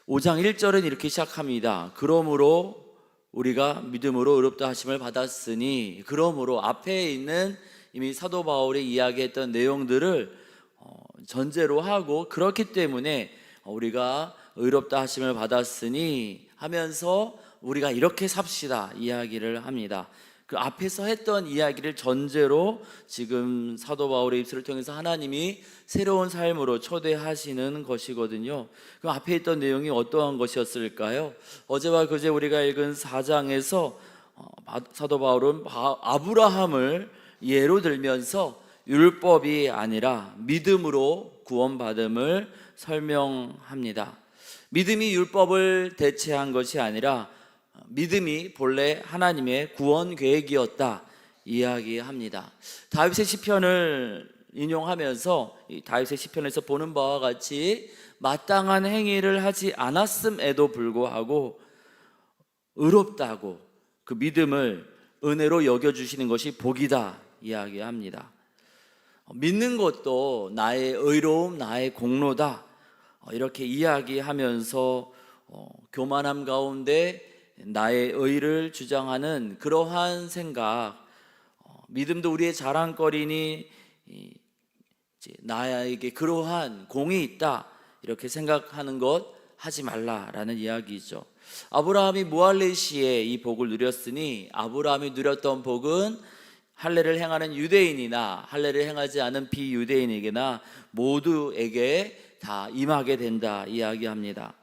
5장 1절은 이렇게 시작합니다. 그러므로 우리가 믿음으로 의롭다 하심을 받았으니, 그러므로 앞에 있는 이미 사도 바울이 이야기했던 내용들을 전제로 하고, 그렇기 때문에 우리가 의롭다 하심을 받았으니 하면서 우리가 이렇게 삽시다 이야기를 합니다. 그 앞에서 했던 이야기를 전제로 지금 사도 바울의 입술을 통해서 하나님이 새로운 삶으로 초대하시는 것이거든요. 그 앞에 있던 내용이 어떠한 것이었을까요? 어제와 그제 우리가 읽은 4장에서 사도 바울은 아브라함을 예로 들면서 율법이 아니라 믿음으로 구원받음을 설명합니다. 믿음이 율법을 대체한 것이 아니라 믿음이 본래 하나님의 구원 계획이었다 이야기합니다. 다윗의 시편을 인용하면서 이 다윗의 시편에서 보는 바와 같이 마땅한 행위를 하지 않았음에도 불구하고 의롭다고 그 믿음을 은혜로 여겨주시는 것이 복이다 이야기합니다. 믿는 것도 나의 의로움, 나의 공로다 이렇게 이야기하면서 교만함 가운데 나의 의를 주장하는 그러한 생각, 믿음도 우리의 자랑거리니 나에게 그러한 공이 있다 이렇게 생각하는 것 하지 말라라는 이야기죠. 아브라함이 무할레시에 이 복을 누렸으니 아브라함이 누렸던 복은 할례를 행하는 유대인이나 할례를 행하지 않은 비유대인에게나 모두에게 다 임하게 된다 이야기합니다.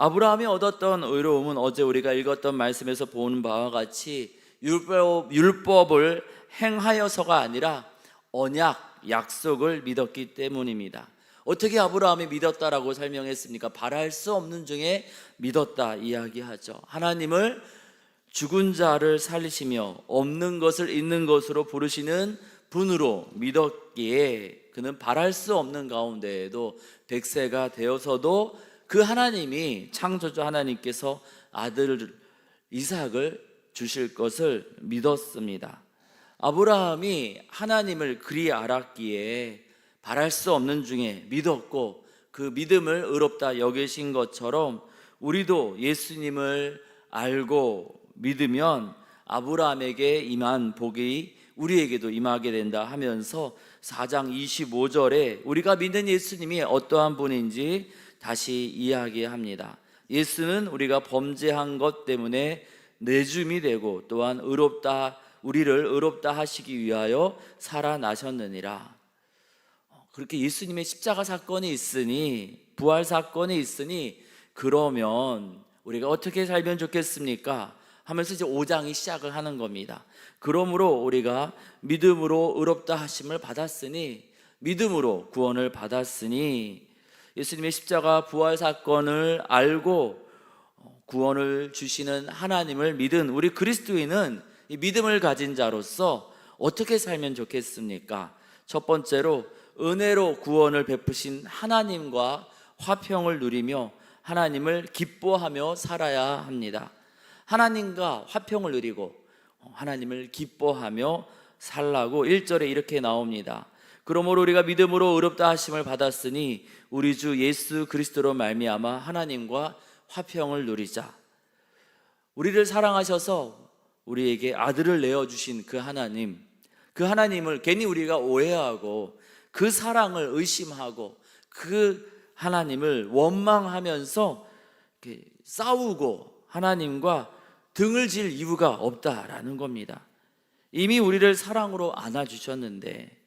아브라함이 얻었던 의로움은 어제 우리가 읽었던 말씀에서 보는 바와 같이 율법을 행하여서가 아니라 언약, 약속을 믿었기 때문입니다. 어떻게 아브라함이 믿었다라고 설명했습니까? 바랄 수 없는 중에 믿었다 이야기하죠. 하나님을 죽은 자를 살리시며 없는 것을 있는 것으로 부르시는 분으로 믿었기에 그는 바랄 수 없는 가운데에도 100세가 되어서도 그 하나님이 창조주 하나님께서 아들 이삭을 주실 것을 믿었습니다. 아브라함이 하나님을 그리 알았기에 바랄 수 없는 중에 믿었고 그 믿음을 의롭다 여기신 것처럼 우리도 예수님을 알고 믿으면 아브라함에게 임한 복이 우리에게도 임하게 된다 하면서 4장 25절에 우리가 믿는 예수님이 어떠한 분인지 다시 이야기합니다. 예수는 우리가 범죄한 것 때문에 내줌이 되고 또한 우리를 의롭다 하시기 위하여 살아나셨느니라. 그렇게 예수님의 십자가 사건이 있으니, 부활 사건이 있으니 그러면 우리가 어떻게 살면 좋겠습니까? 하면서 이제 5장이 시작을 하는 겁니다. 그러므로 우리가 믿음으로 의롭다 하심을 받았으니, 믿음으로 구원을 받았으니, 예수님의 십자가 부활 사건을 알고 구원을 주시는 하나님을 믿은 우리 그리스도인은 이 믿음을 가진 자로서 어떻게 살면 좋겠습니까? 첫 번째로 은혜로 구원을 베푸신 하나님과 화평을 누리며 하나님을 기뻐하며 살아야 합니다. 하나님과 화평을 누리고 하나님을 기뻐하며 살라고 1절에 이렇게 나옵니다. 그러므로 우리가 믿음으로 의롭다 하심을 받았으니 우리 주 예수 그리스도로 말미암아 하나님과 화평을 누리자. 우리를 사랑하셔서 우리에게 아들을 내어주신 그 하나님을 괜히 우리가 오해하고 그 사랑을 의심하고 그 하나님을 원망하면서 싸우고 하나님과 등을 질 이유가 없다라는 겁니다. 이미 우리를 사랑으로 안아주셨는데,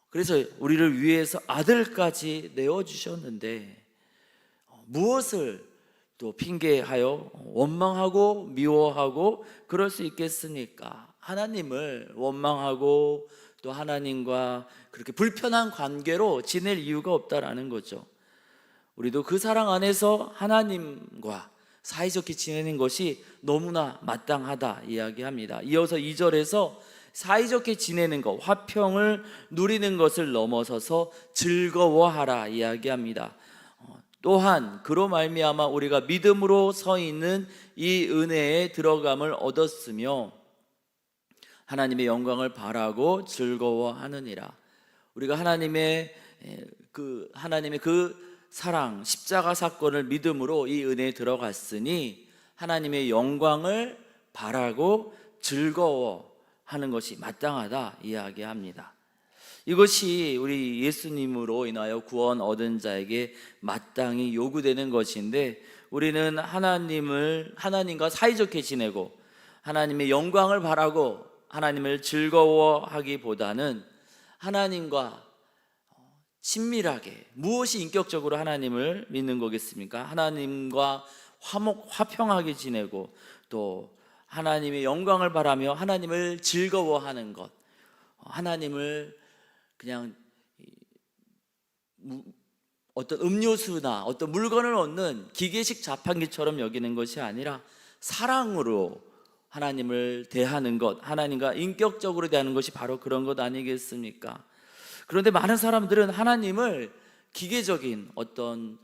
그래서 우리를 위해서 아들까지 내어주셨는데 무엇을 또 핑계하여 원망하고 미워하고 그럴 수 있겠습니까? 하나님을 원망하고 또 하나님과 그렇게 불편한 관계로 지낼 이유가 없다라는 거죠. 우리도 그 사랑 안에서 하나님과 사이좋게 지내는 것이 너무나 마땅하다 이야기합니다. 이어서 2절에서 사이좋게 지내는 것, 화평을 누리는 것을 넘어서서 즐거워하라 이야기합니다. 또한 그로 말미암아 우리가 믿음으로 서 있는 이 은혜에 들어감을 얻었으며 하나님의 영광을 바라고 즐거워하느니라. 우리가 하나님의 그 사랑, 십자가 사건을 믿음으로 이 은혜에 들어갔으니 하나님의 영광을 바라고 즐거워하는 것이 마땅하다 이야기합니다. 이것이 우리 예수님으로 인하여 구원 얻은 자에게 마땅히 요구되는 것인데, 우리는 하나님과 사이좋게 지내고 하나님의 영광을 바라고 하나님을 즐거워하기보다는 하나님과 친밀하게, 무엇이 인격적으로 하나님을 믿는 거겠습니까? 하나님과 화평하게 지내고 또 하나님의 영광을 바라며 하나님을 즐거워하는 것, 하나님을 그냥 어떤 음료수나 어떤 물건을 얻는 기계식 자판기처럼 여기는 것이 아니라 사랑으로 하나님을 대하는 것, 하나님과 인격적으로 대하는 것이 바로 그런 것 아니겠습니까? 그런데 많은 사람들은 하나님을 기계적인 어떤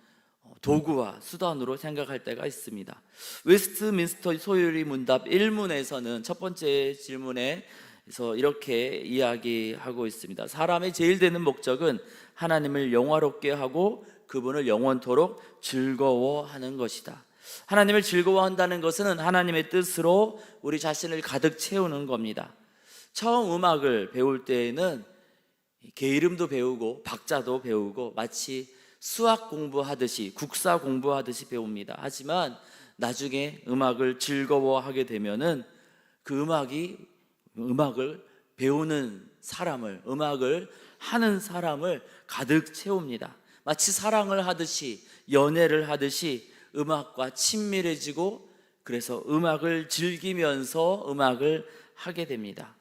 도구와 수단으로 생각할 때가 있습니다. 웨스트민스터 소요리 문답 1문에서는 첫 번째 질문에서 이렇게 이야기하고 있습니다. 사람의 제일 되는 목적은 하나님을 영화롭게 하고 그분을 영원토록 즐거워하는 것이다. 하나님을 즐거워한다는 것은 하나님의 뜻으로 우리 자신을 가득 채우는 겁니다. 처음 음악을 배울 때에는 개 이름도 배우고 박자도 배우고 마치 수학 공부하듯이, 국사 공부하듯이 배웁니다. 하지만 나중에 음악을 즐거워하게 되면은 그 음악을 배우는 사람을, 음악을 하는 사람을 가득 채웁니다. 마치 사랑을 하듯이, 연애를 하듯이 음악과 친밀해지고, 그래서 음악을 즐기면서 음악을 하게 됩니다.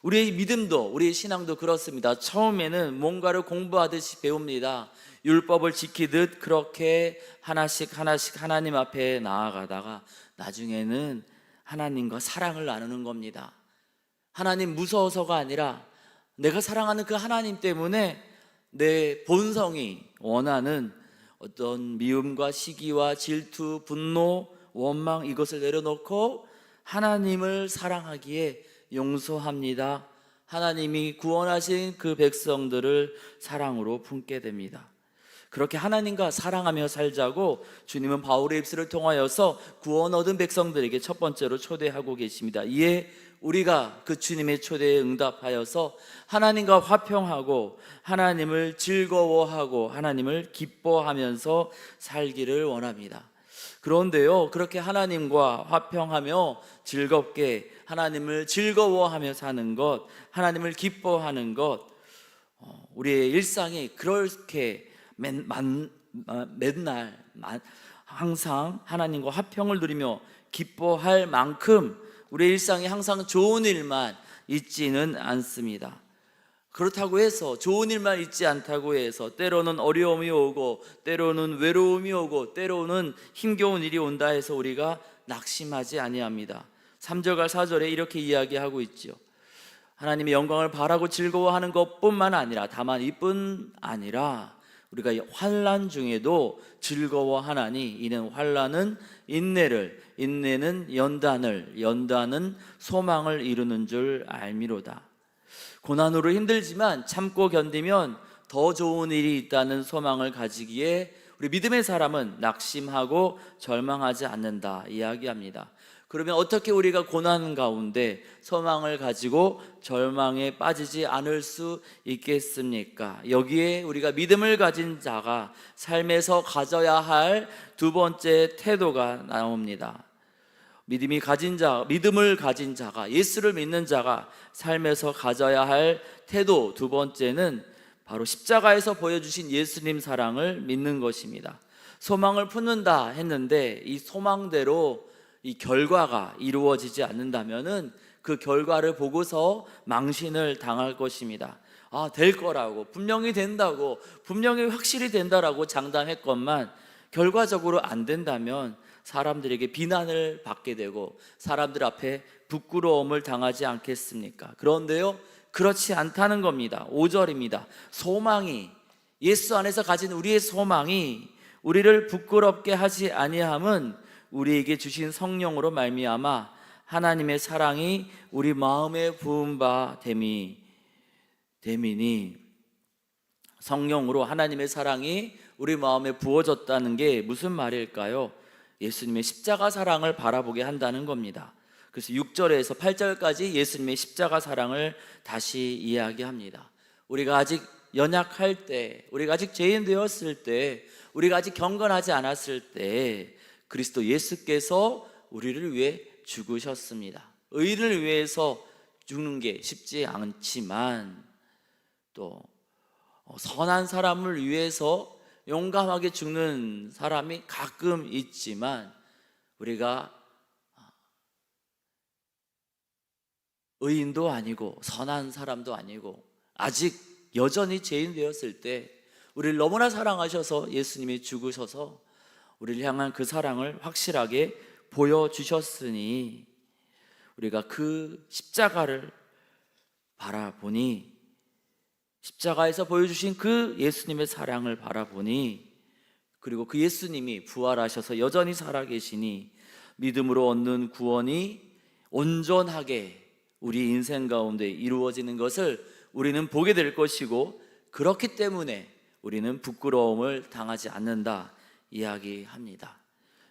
우리의 믿음도, 우리의 신앙도 그렇습니다. 처음에는 뭔가를 공부하듯이 배웁니다. 율법을 지키듯 그렇게 하나씩 하나님 앞에 나아가다가 나중에는 하나님과 사랑을 나누는 겁니다. 하나님 무서워서가 아니라 내가 사랑하는 그 하나님 때문에 내 본성이 원하는 어떤 미움과 시기와 질투, 분노, 원망, 이것을 내려놓고 하나님을 사랑하기에 용서합니다. 하나님이 구원하신 그 백성들을 사랑으로 품게 됩니다. 그렇게 하나님과 사랑하며 살자고 주님은 바울의 입술을 통하여서 구원 얻은 백성들에게 첫 번째로 초대하고 계십니다. 이에 우리가 그 주님의 초대에 응답하여서 하나님과 화평하고 하나님을 즐거워하고 하나님을 기뻐하면서 살기를 원합니다. 그런데요, 그렇게 하나님과 화평하며 즐겁게 하나님을 즐거워하며 사는 것, 하나님을 기뻐하는 것, 우리의 일상이 그렇게 맨날 항상 하나님과 화평을 누리며 기뻐할 만큼 우리의 일상이 항상 좋은 일만 있지는 않습니다. 그렇다고 해서, 좋은 일만 있지 않다고 해서 때로는 어려움이 오고 때로는 외로움이 오고 때로는 힘겨운 일이 온다 해서 우리가 낙심하지 아니합니다. 3절과 4절에 이렇게 이야기하고 있죠. 하나님의 영광을 바라고 즐거워하는 것뿐만 아니라, 다만 이뿐 아니라 우리가 환난 중에도 즐거워하나니 이는 환난은 인내를, 인내는 연단을, 연단은 소망을 이루는 줄 알미로다. 고난으로 힘들지만 참고 견디면 더 좋은 일이 있다는 소망을 가지기에 우리 믿음의 사람은 낙심하고 절망하지 않는다 이야기합니다. 그러면 어떻게 우리가 고난 가운데 소망을 가지고 절망에 빠지지 않을 수 있겠습니까? 여기에 우리가 믿음을 가진 자가 삶에서 가져야 할 두 번째 태도가 나옵니다. 믿음을 가진 자가, 예수를 믿는 자가 삶에서 가져야 할 태도 두 번째는 바로 십자가에서 보여주신 예수님 사랑을 믿는 것입니다. 소망을 품는다 했는데 이 소망대로 이 결과가 이루어지지 않는다면은 그 결과를 보고서 망신을 당할 것입니다. 될 거라고, 분명히 된다고, 분명히 확실히 된다라고 장담했건만 결과적으로 안 된다면 사람들에게 비난을 받게 되고 사람들 앞에 부끄러움을 당하지 않겠습니까? 그런데요, 그렇지 않다는 겁니다. 5절입니다. 소망이, 예수 안에서 가진 우리의 소망이 우리를 부끄럽게 하지 아니함은 우리에게 주신 성령으로 말미암아 하나님의 사랑이 우리 마음에 부은 바 됨이니, 성령으로 하나님의 사랑이 우리 마음에 부어졌다는 게 무슨 말일까요? 예수님의 십자가 사랑을 바라보게 한다는 겁니다. 그래서 6절에서 8절까지 예수님의 십자가 사랑을 다시 이야기합니다. 우리가 아직 연약할 때, 우리가 아직 죄인 되었을 때, 우리가 아직 경건하지 않았을 때 그리스도 예수께서 우리를 위해 죽으셨습니다. 의인을 위해서 죽는 게 쉽지 않지만 또 선한 사람을 위해서 용감하게 죽는 사람이 가끔 있지만 우리가 의인도 아니고 선한 사람도 아니고 아직 여전히 죄인 되었을 때 우리를 너무나 사랑하셔서 예수님이 죽으셔서 우리를 향한 그 사랑을 확실하게 보여주셨으니 우리가 그 십자가를 바라보니, 십자가에서 보여주신 그 예수님의 사랑을 바라보니, 그리고 그 예수님이 부활하셔서 여전히 살아계시니 믿음으로 얻는 구원이 온전하게 우리 인생 가운데 이루어지는 것을 우리는 보게 될 것이고, 그렇기 때문에 우리는 부끄러움을 당하지 않는다 이야기합니다.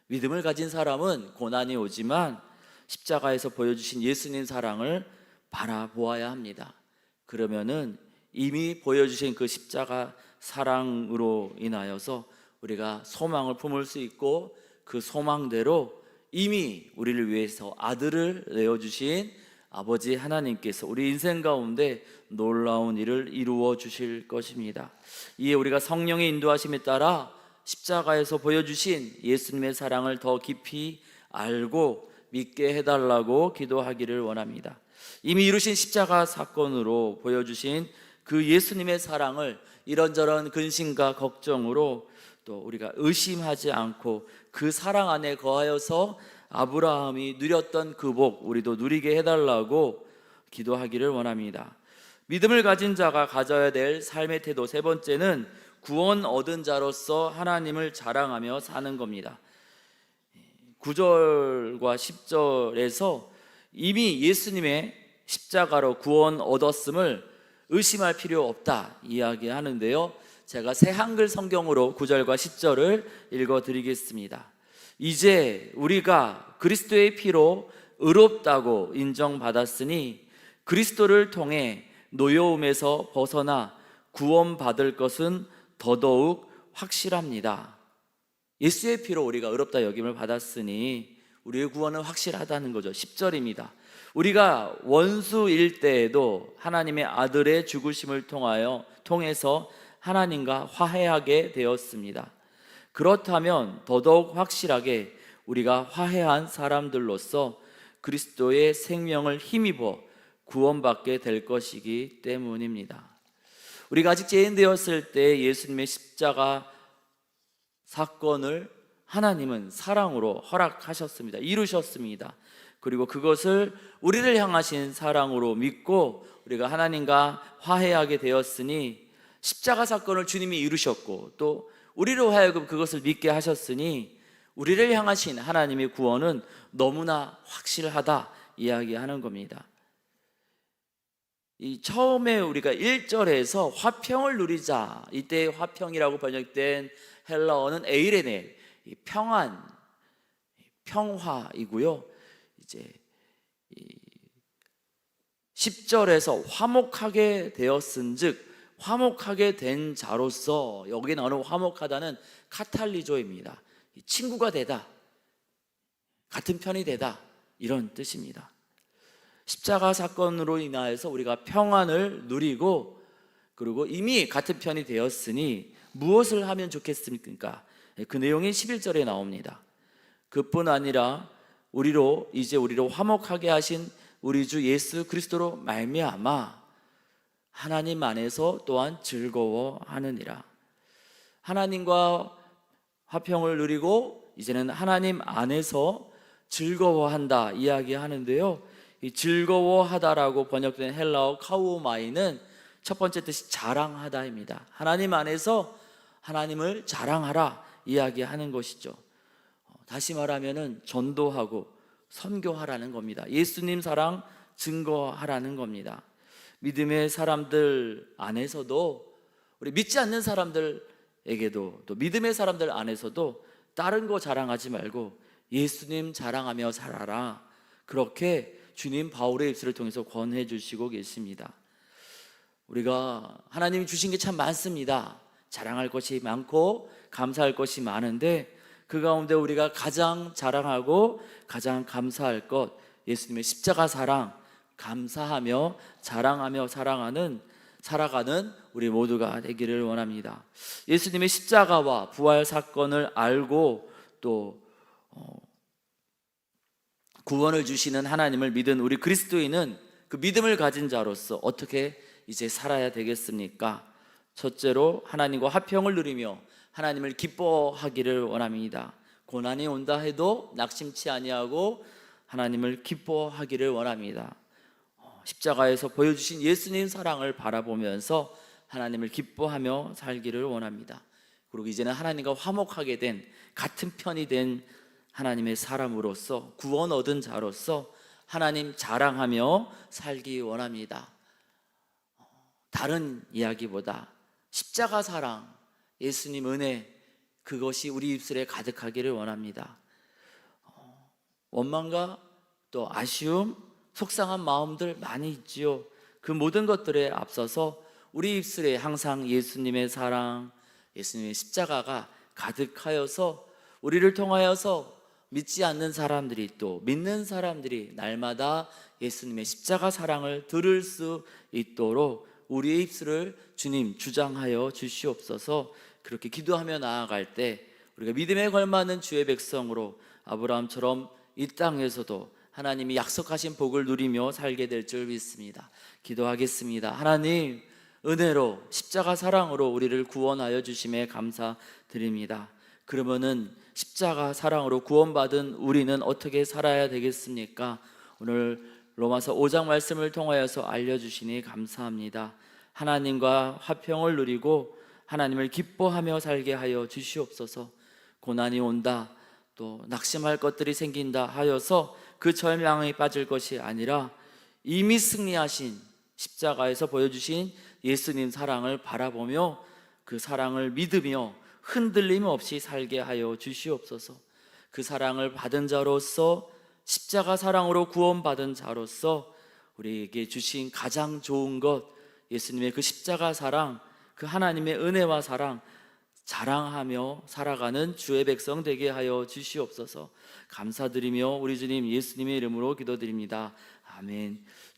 믿음을 가진 사람은 고난이 오지만 십자가에서 보여주신 예수님 사랑을 바라보아야 합니다. 그러면은 이미 보여주신 그 십자가 사랑으로 인하여서 우리가 소망을 품을 수 있고, 그 소망대로 이미 우리를 위해서 아들을 내어주신 아버지 하나님께서 우리 인생 가운데 놀라운 일을 이루어 주실 것입니다. 이에 우리가 성령의 인도하심에 따라 십자가에서 보여주신 예수님의 사랑을 더 깊이 알고 믿게 해달라고 기도하기를 원합니다. 이미 이루신 십자가 사건으로 보여주신 그 예수님의 사랑을 이런저런 근심과 걱정으로 또 우리가 의심하지 않고 그 사랑 안에 거하여서 아브라함이 누렸던 그 복 우리도 누리게 해달라고 기도하기를 원합니다. 믿음을 가진 자가 가져야 될 삶의 태도 세 번째는 구원 얻은 자로서 하나님을 자랑하며 사는 겁니다. 9절과 10절에서 이미 예수님의 십자가로 구원 얻었음을 의심할 필요 없다 이야기하는데요, 제가 새 한글 성경으로 9절과 10절을 읽어드리겠습니다. 이제 우리가 그리스도의 피로 의롭다고 인정받았으니 그리스도를 통해 노여움에서 벗어나 구원받을 것은 더더욱 확실합니다. 예수의 피로 우리가 의롭다 여김을 받았으니 우리의 구원은 확실하다는 거죠. 10절입니다. 우리가 원수일 때에도 하나님의 아들의 죽으심을 통해서 하나님과 화해하게 되었습니다. 그렇다면 더더욱 확실하게 우리가 화해한 사람들로서 그리스도의 생명을 힘입어 구원받게 될 것이기 때문입니다. 우리가 아직 죄인 되었을 때 예수님의 십자가 사건을 하나님은 사랑으로 허락하셨습니다. 이루셨습니다. 그리고 그것을 우리를 향하신 사랑으로 믿고 우리가 하나님과 화해하게 되었으니, 십자가 사건을 주님이 이루셨고 또 우리로 하여금 그것을 믿게 하셨으니 우리를 향하신 하나님의 구원은 너무나 확실하다 이야기하는 겁니다. 이 처음에 우리가 1절에서 화평을 누리자, 이때 화평이라고 번역된 헬라어는 에이레네, 평안, 평화이고요. 이제 10절에서 화목하게 되었은즉, 화목하게 된 자로서, 여기 나오는 화목하다는 카탈리조입니다. 친구가 되다, 같은 편이 되다, 이런 뜻입니다. 십자가 사건으로 인하여서 우리가 평안을 누리고, 그리고 이미 같은 편이 되었으니 무엇을 하면 좋겠습니까? 그 내용이 11절에 나옵니다. 그뿐 아니라 우리로 화목하게 하신 우리 주 예수 그리스도로 말미암아 하나님 안에서 또한 즐거워하느니라. 하나님과 화평을 누리고 이제는 하나님 안에서 즐거워한다 이야기하는데요, 이 즐거워하다라고 번역된 헬라어 카우마이는 첫 번째 뜻이 자랑하다입니다. 하나님 안에서 하나님을 자랑하라 이야기하는 것이죠. 다시 말하면은 전도하고 선교하라는 겁니다. 예수님 사랑 증거하라는 겁니다. 믿음의 사람들 안에서도 우리 믿지 않는 사람들에게도, 또 믿음의 사람들 안에서도 다른 거 자랑하지 말고 예수님 자랑하며 살아라, 그렇게 주님 바울의 입술을 통해서 권해 주시고 계십니다. 우리가 하나님이 주신 게 참 많습니다. 자랑할 것이 많고 감사할 것이 많은데, 그 가운데 우리가 가장 자랑하고 가장 감사할 것, 예수님의 십자가 사랑, 감사하며 자랑하며 살아가는 우리 모두가 되기를 원합니다. 예수님의 십자가와 부활 사건을 알고 또 구원을 주시는 하나님을 믿은 우리 그리스도인은 그 믿음을 가진 자로서 어떻게 이제 살아야 되겠습니까? 첫째로 하나님과 화평을 누리며 하나님을 기뻐하기를 원합니다. 고난이 온다 해도 낙심치 아니하고 하나님을 기뻐하기를 원합니다. 십자가에서 보여주신 예수님 사랑을 바라보면서 하나님을 기뻐하며 살기를 원합니다. 그리고 이제는 하나님과 화목하게 된, 같은 편이 된 하나님의 사람으로서, 구원 얻은 자로서 하나님 자랑하며 살기 원합니다. 다른 이야기보다 십자가 사랑, 예수님 은혜, 그것이 우리 입술에 가득하기를 원합니다. 원망과 또 아쉬움, 속상한 마음들 많이 있지요. 그 모든 것들에 앞서서 우리 입술에 항상 예수님의 사랑, 예수님의 십자가가 가득하여서 우리를 통하여서 믿지 않는 사람들이, 또 믿는 사람들이 날마다 예수님의 십자가 사랑을 들을 수 있도록 우리의 입술을 주님 주장하여 주시옵소서. 그렇게 기도하며 나아갈 때 우리가 믿음에 걸맞는 주의 백성으로 아브라함처럼 이 땅에서도 하나님이 약속하신 복을 누리며 살게 될 줄 믿습니다. 기도하겠습니다. 하나님, 은혜로 십자가 사랑으로 우리를 구원하여 주심에 감사드립니다. 그러면은 십자가 사랑으로 구원받은 우리는 어떻게 살아야 되겠습니까? 오늘 로마서 5장 말씀을 통하여서 알려주시니 감사합니다. 하나님과 화평을 누리고 하나님을 기뻐하며 살게 하여 주시옵소서. 고난이 온다, 또 낙심할 것들이 생긴다 하여서 그 절망에 빠질 것이 아니라 이미 승리하신 십자가에서 보여주신 예수님 사랑을 바라보며 그 사랑을 믿으며 흔들림 없이 살게 하여 주시옵소서. 그 사랑을 받은 자로서, 십자가 사랑으로 구원받은 자로서 우리에게 주신 가장 좋은 것, 예수님의 그 십자가 사랑, 그 하나님의 은혜와 사랑 자랑하며 살아가는 주의 백성 되게 하여 주시옵소서. 감사드리며 우리 주님 예수님의 이름으로 기도드립니다. 아멘.